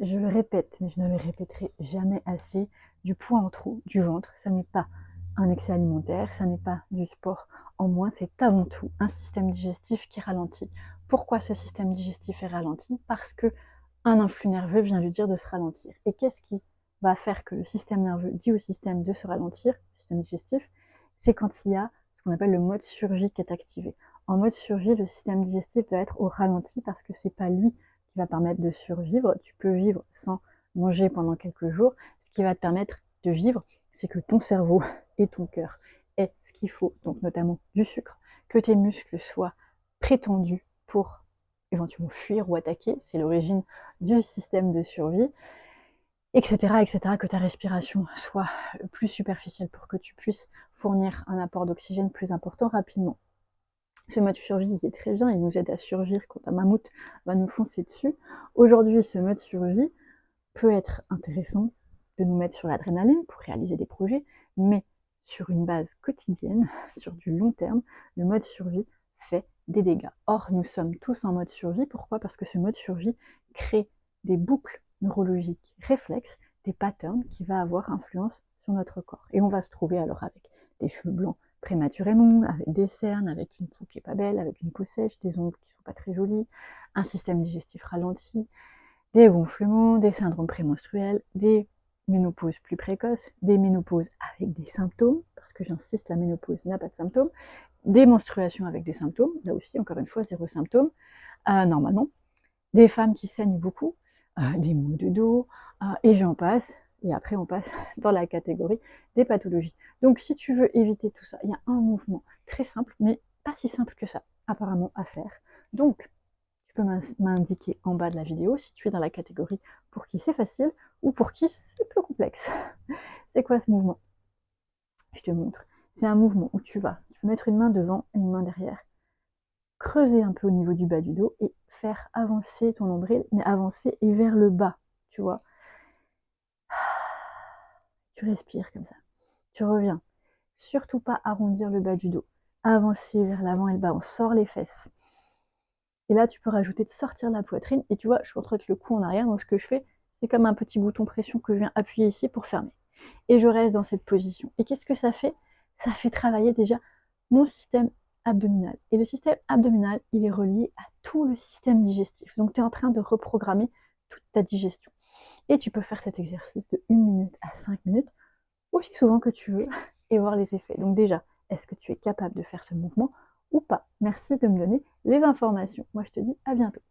je le répète, mais je ne le répéterai jamais assez, du poids en trop du ventre, ça n'est pas un excès alimentaire, ça n'est pas du sport en moins, c'est avant tout un système digestif qui ralentit. Pourquoi ce système digestif est ralenti? Parce que un influx nerveux vient lui dire de se ralentir. Et qu'est-ce qui va faire que le système nerveux dit au système de se ralentir, le système digestif? C'est quand il y a ce qu'on appelle le mode survie qui est activé. En mode survie, le système digestif doit être au ralenti parce que c'est pas lui qui va permettre de survivre. Tu peux vivre sans manger pendant quelques jours. Ce qui va te permettre de vivre, c'est que ton cerveau et ton cœur aient ce qu'il faut, donc notamment du sucre, que tes muscles soient prétendus pour éventuellement fuir ou attaquer, c'est l'origine du système de survie, etc., etc., que ta respiration soit plus superficielle pour que tu puisses fournir un apport d'oxygène plus important rapidement. Ce mode survie est très bien, il nous aide à survivre quand un mammouth va nous foncer dessus. Aujourd'hui, ce mode survie peut être intéressant de nous mettre sur l'adrénaline pour réaliser des projets, mais sur une base quotidienne, sur du long terme, le mode survie fait des dégâts. Or, nous sommes tous en mode survie. Pourquoi? Parce que ce mode survie crée des boucles neurologiques réflexes, des patterns qui vont avoir influence sur notre corps. Et on va se trouver alors avec des cheveux blancs prématurément, avec des cernes, avec une peau qui est pas belle, avec une peau sèche, des ongles qui sont pas très jolis, un système digestif ralenti, des gonflements, des syndromes prémenstruels, des ménopauses plus précoces, des ménopauses avec des symptômes, parce que j'insiste, la ménopause n'a pas de symptômes, des menstruations avec des symptômes, là aussi, encore une fois, zéro symptôme, normalement, des femmes qui saignent beaucoup, des maux de dos, et j'en passe, et après on passe dans la catégorie des pathologies. Donc si tu veux éviter tout ça, il y a un mouvement très simple, mais pas si simple que ça, apparemment, à faire. Donc, tu peux m'indiquer en bas de la vidéo si tu es dans la catégorie pour qui c'est facile ou pour qui c'est plus complexe. C'est quoi ce mouvement? Je te montre. C'est un mouvement où tu vas mettre une main devant et une main derrière, creuser un peu au niveau du bas du dos et faire avancer ton nombril, mais avancer et vers le bas, tu vois. Tu respires comme ça. Tu reviens. Surtout pas arrondir le bas du dos. Avancer vers l'avant et le bas. On sort les fesses. Et là, tu peux rajouter de sortir la poitrine. Et tu vois, je contrôle le cou en arrière. Donc, ce que je fais, c'est comme un petit bouton pression que je viens appuyer ici pour fermer. Et je reste dans cette position. Et qu'est-ce que ça fait? Ça fait travailler déjà mon système abdominal. Et le système abdominal, il est relié à tout le système digestif. Donc, tu es en train de reprogrammer toute ta digestion. Et tu peux faire cet exercice de 1 minute à 5 minutes, aussi souvent que tu veux, et voir les effets. Donc déjà, est-ce que tu es capable de faire ce mouvement ou pas? Merci de me donner les informations. Moi, je te dis à bientôt.